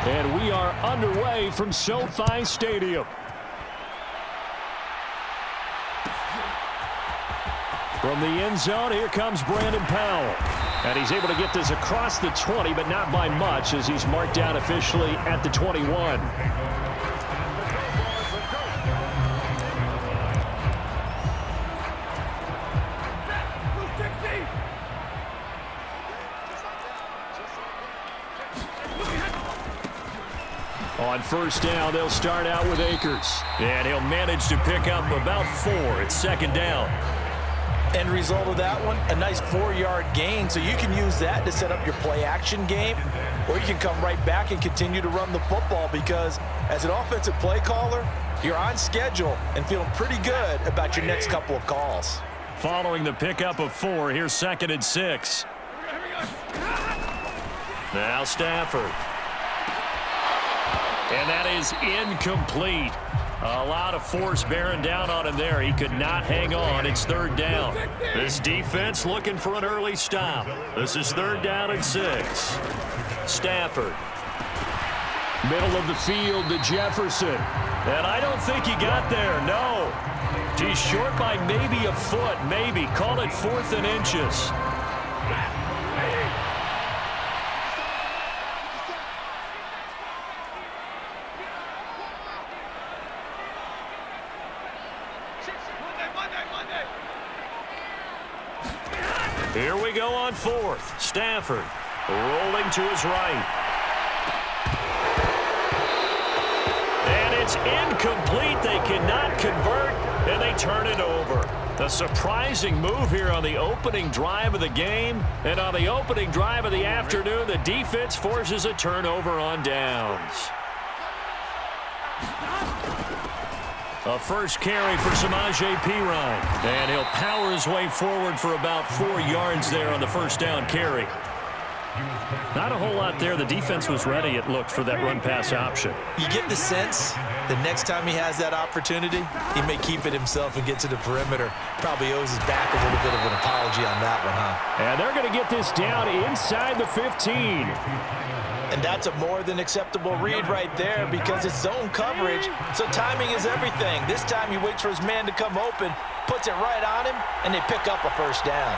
And we are underway from SoFi Stadium. From the end zone, here comes Brandon Powell. And he's able to get this across the 20, but not by much, as he's marked down officially at the 21. On first down, they'll start out with Akers. And he'll manage to pick up about 4 at second down. End result of that one, a nice 4-yard gain. So you can use that to set up your play-action game, or you can come right back and continue to run the football, because as an offensive play caller, you're on schedule and feeling pretty good about your next couple of calls. Following the pickup of 4, here's 2nd and 6. Now Stafford. And that is incomplete. A lot of force bearing down on him there. He could not hang on. It's 3rd down. This defense looking for an early stop. This is 3rd down and 6. Stafford. Middle of the field to Jefferson. And I don't think he got there. No. He's short by maybe a foot. Maybe. Call it 4th and inches. Here we go on 4th. Stafford rolling to his right. And it's incomplete. They cannot convert, and they turn it over. A surprising move here on the opening drive of the game. And on the opening drive of the afternoon, the defense forces a turnover on downs. A first carry for Samaje Perine. And he'll power his way forward for about 4 yards there on the first down carry. Not a whole lot there. The defense was ready, it looked, for that run-pass option. You get the sense the next time he has that opportunity, he may keep it himself and get to the perimeter. Probably owes his back a little bit of an apology on that one, huh? And they're going to get this down inside the 15. And that's a more than acceptable read right there, because it's zone coverage, so timing is everything. This time he waits for his man to come open, puts it right on him, and they pick up a first down.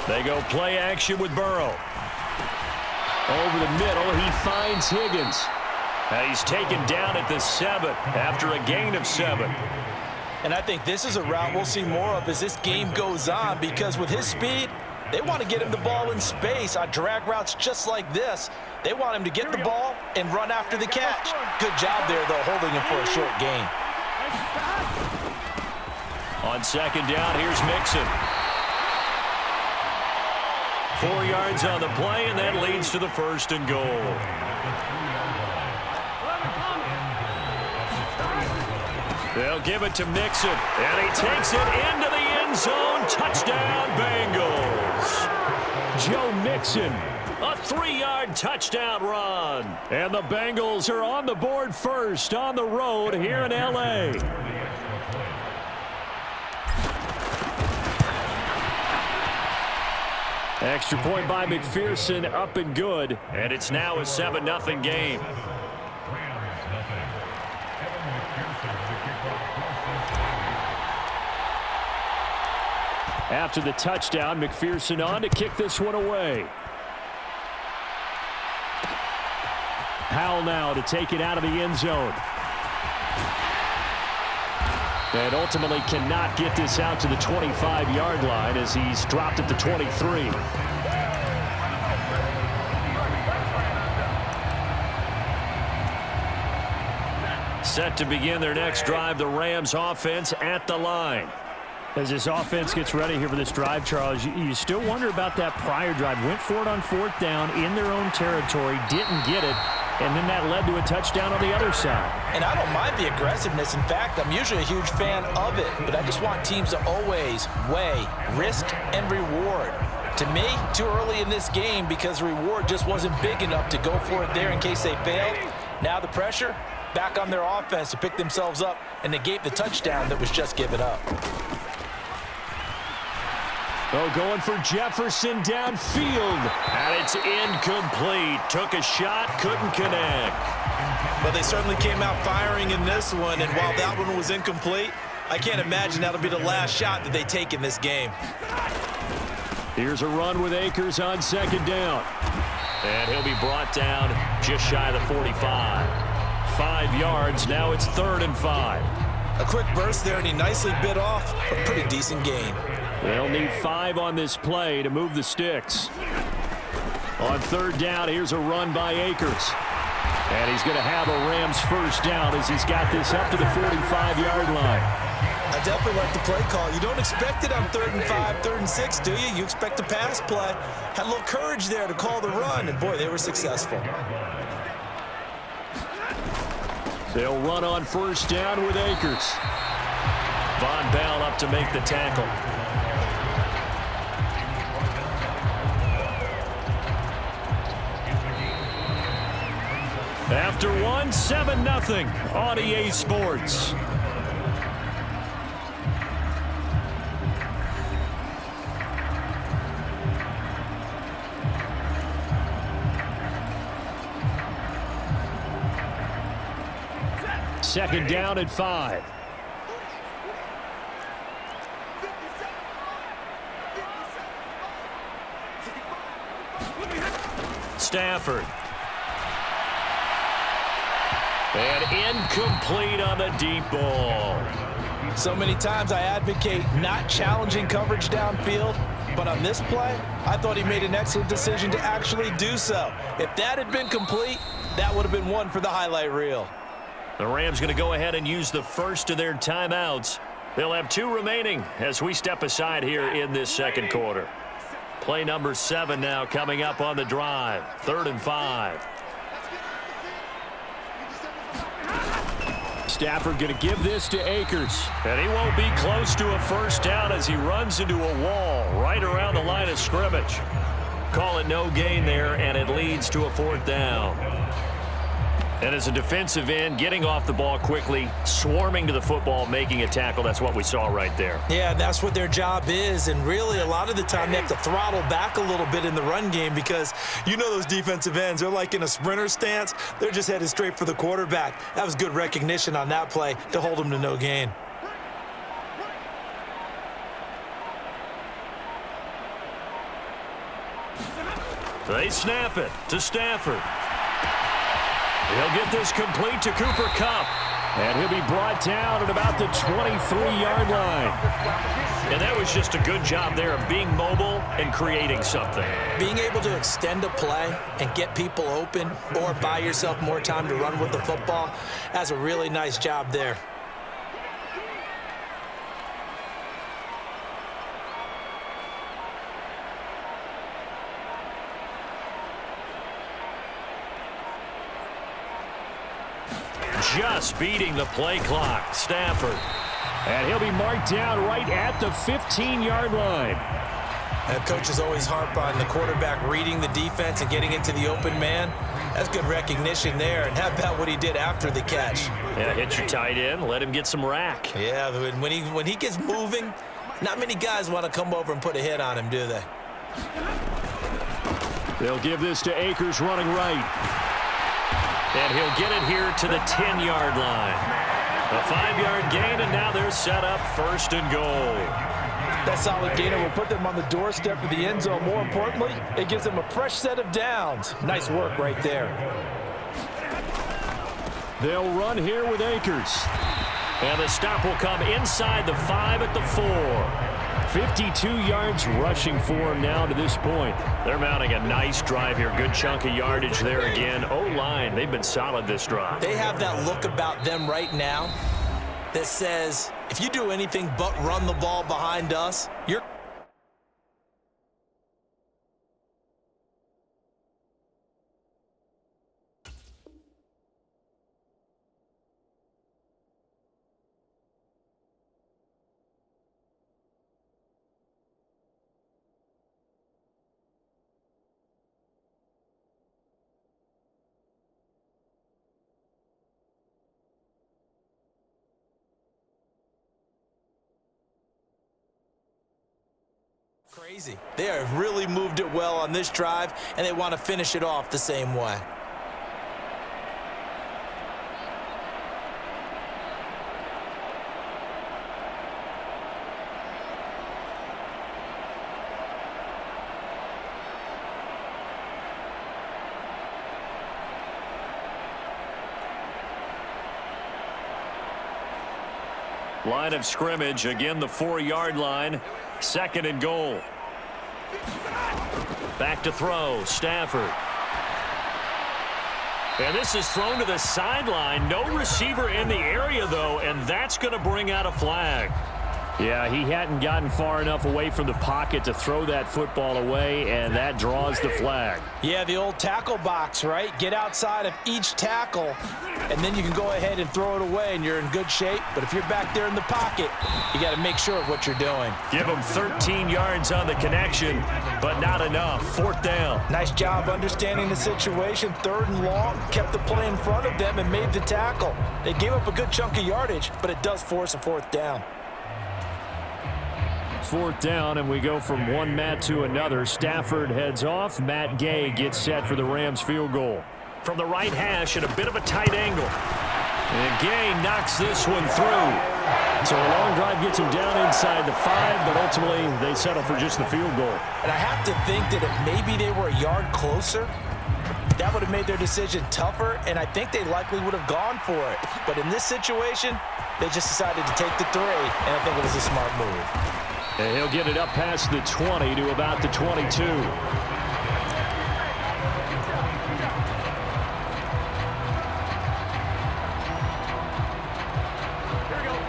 They go play action with Burrow. Over the middle, he finds Higgins. And he's taken down at the 7 after a gain of 7. And I think this is a route we'll see more of as this game goes on, because with his speed, they want to get him the ball in space on drag routes just like this. They want him to get the ball and run after the catch. Good job there, though, holding him for a short gain. On second down, here's Mixon. 4 yards on the play, and that leads to the 1st and goal. They'll give it to Mixon, and he takes it into the end zone. Touchdown, Bengals. Joe Mixon, a 3-yard touchdown run. And the Bengals are on the board first on the road here in L.A. Extra point by McPherson, up and good. And it's now a 7-0 game. After the touchdown, McPherson on to kick this one away. Powell now to take it out of the end zone. And ultimately cannot get this out to the 25-yard line as he's dropped at the 23. Set to begin their next drive, the Rams offense at the line. As this offense gets ready here for this drive, Charles, you still wonder about that prior drive. Went for it on 4th down in their own territory, didn't get it, and then that led to a touchdown on the other side. And I don't mind the aggressiveness. In fact, I'm usually a huge fan of it, but I just want teams to always weigh risk and reward. To me, too early in this game, because the reward just wasn't big enough to go for it there in case they failed. Now the pressure back on their offense to pick themselves up and negate the touchdown that was just given up. Oh, going for Jefferson downfield. And it's incomplete. Took a shot, couldn't connect. But they certainly came out firing in this one, and while that one was incomplete, I can't imagine that'll be the last shot that they take in this game. Here's a run with Akers on second down. And he'll be brought down just shy of the 45. 5 yards, now it's 3rd and 5. A quick burst there, and he nicely bit off a pretty decent gain. They'll need 5 on this play to move the sticks. On 3rd down, here's a run by Akers. And he's going to have a Rams first down as he's got this up to the 45-yard line. I definitely like the play call. You don't expect it on 3rd and 5, 3rd and 6, do you? You expect a pass play. Had a little courage there to call the run, and boy, they were successful. They'll run on first down with Akers. Von Bell up to make the tackle. After 7-0 on EA Sports. Second down at 5. Stafford. And incomplete on the deep ball. So many times I advocate not challenging coverage downfield, but on this play, I thought he made an excellent decision to actually do so. If that had been complete, that would have been one for the highlight reel. The Rams going to go ahead and use the first of their timeouts. They'll have 2 remaining as we step aside here in this second quarter. Play number 7 now coming up on the drive. 3rd and 5. Stafford going to give this to Akers. And he won't be close to a first down as he runs into a wall right around the line of scrimmage. Call it no gain there, and it leads to a 4th down. And as a defensive end, getting off the ball quickly, swarming to the football, making a tackle, that's what we saw right there. Yeah, that's what their job is, and really a lot of the time they have to throttle back a little bit in the run game because you know those defensive ends, they're like in a sprinter stance. They're just headed straight for the quarterback. That was good recognition on that play to hold them to no gain. They snap it to Stafford. He'll get this complete to Cooper Kupp. And he'll be brought down at about the 23-yard line. And that was just a good job there of being mobile and creating something. Being able to extend a play and get people open or buy yourself more time to run with the football, that's a really nice job there. Just beating the play clock. Stafford. And he'll be marked down right at the 15-yard line. And coaches always harp on the quarterback reading the defense and getting into the open man. That's good recognition there. And how about what he did after the catch? Yeah, hit your tight end. Let him get some rack. Yeah, when he gets moving, not many guys want to come over and put a hit on him, do they? They'll give this to Akers running right. And he'll get it here to the 10-yard line. A 5-yard gain, and now they're set up 1st and goal. That solid gainer will put them on the doorstep of the end zone. More importantly, it gives them a fresh set of downs. Nice work right there. They'll run here with Akers. And the stop will come inside the 5 at the 4. 52 yards rushing for him now to this point. They're mounting a nice drive here. Good chunk of yardage there again. O-line, they've been solid this drive. They have that look about them right now that says, if you do anything but run the ball behind us, you're Crazy. They have really moved it well on this drive, and they want to finish it off the same way. Line of scrimmage, again the 4-yard line. 2nd and goal. Back to throw, Stafford. And this is thrown to the sideline. No receiver in the area, though, and that's going to bring out a flag. Yeah, he hadn't gotten far enough away from the pocket to throw that football away, and that draws the flag. Yeah, the old tackle box, right? Get outside of each tackle, and then you can go ahead and throw it away, and you're in good shape. But if you're back there in the pocket, you got to make sure of what you're doing. Give him 13 yards on the connection, but not enough. 4th down. Nice job understanding the situation. 3rd and long, kept the play in front of them and made the tackle. They gave up a good chunk of yardage, but it does force a 4th down. 4th down, and we go from one Matt to another. Stafford heads off. Matt Gay gets set for the Rams field goal. From the right hash at a bit of a tight angle. And Gay knocks this one through. So a long drive gets him down inside the 5, but ultimately they settle for just the field goal. And I have to think that if maybe they were a yard closer, that would have made their decision tougher, and I think they likely would have gone for it. But in this situation, they just decided to take the 3, and I think it was a smart move. And he'll get it up past the 20 to about the 22.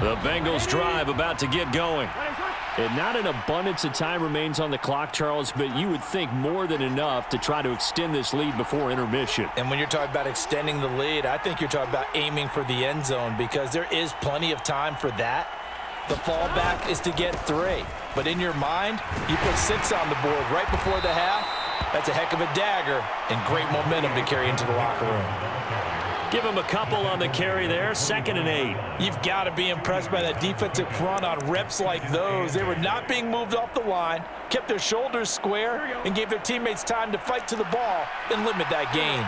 The Bengals drive about to get going. And not an abundance of time remains on the clock, Charles, but you would think more than enough to try to extend this lead before intermission. And when you're talking about extending the lead, I think you're talking about aiming for the end zone, because there is plenty of time for that. The fallback is to get 3. But in your mind, you put 6 on the board right before the half. That's a heck of a dagger and great momentum to carry into the locker room. Give him a couple on the carry there. 2nd and 8. You've got to be impressed by that defensive front on reps like those. They were not being moved off the line, kept their shoulders square, and gave their teammates time to fight to the ball and limit that gain.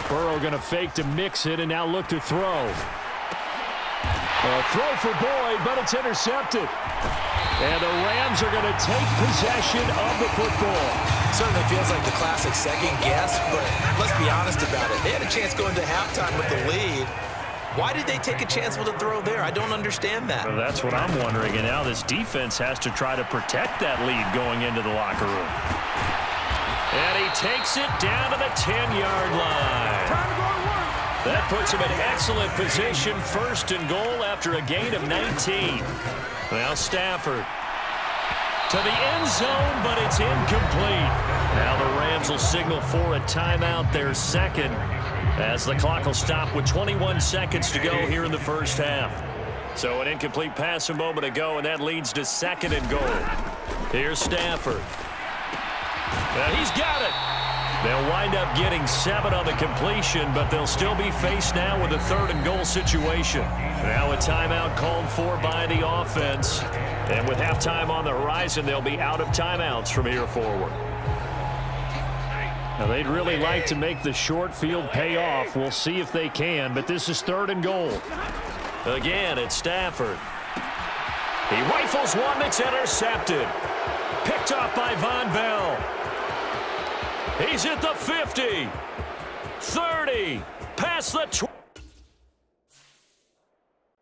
Burrow going to fake to mix it and now look to throw. A throw for Boyd, but it's intercepted. And the Rams are going to take possession of the football. Certainly feels like the classic second guess, but let's be honest about it. They had a chance going to halftime with the lead. Why did they take a chance with a throw there? I don't understand that. Well, that's what I'm wondering. And now this defense has to try to protect that lead going into the locker room. And he takes it down to the 10-yard line. That puts him in excellent position, 1st and goal after a gain of 19. Now Stafford to the end zone, but it's incomplete. Now the Rams will signal for a timeout, their 2nd, as the clock will stop with 21 seconds to go here in the first half. So an incomplete pass a moment ago, and that leads to 2nd and goal. Here's Stafford. Now he's got it. They'll wind up getting 7 on the completion, but they'll still be faced now with a 3rd and goal situation. Now a timeout called for by the offense. And with halftime on the horizon, they'll be out of timeouts from here forward. Now they'd really like to make the short field pay off. We'll see if they can, but this is 3rd and goal. Again, it's Stafford. He rifles one that's intercepted. Picked off by Von Bell. He's at the 50, 30, past the 20.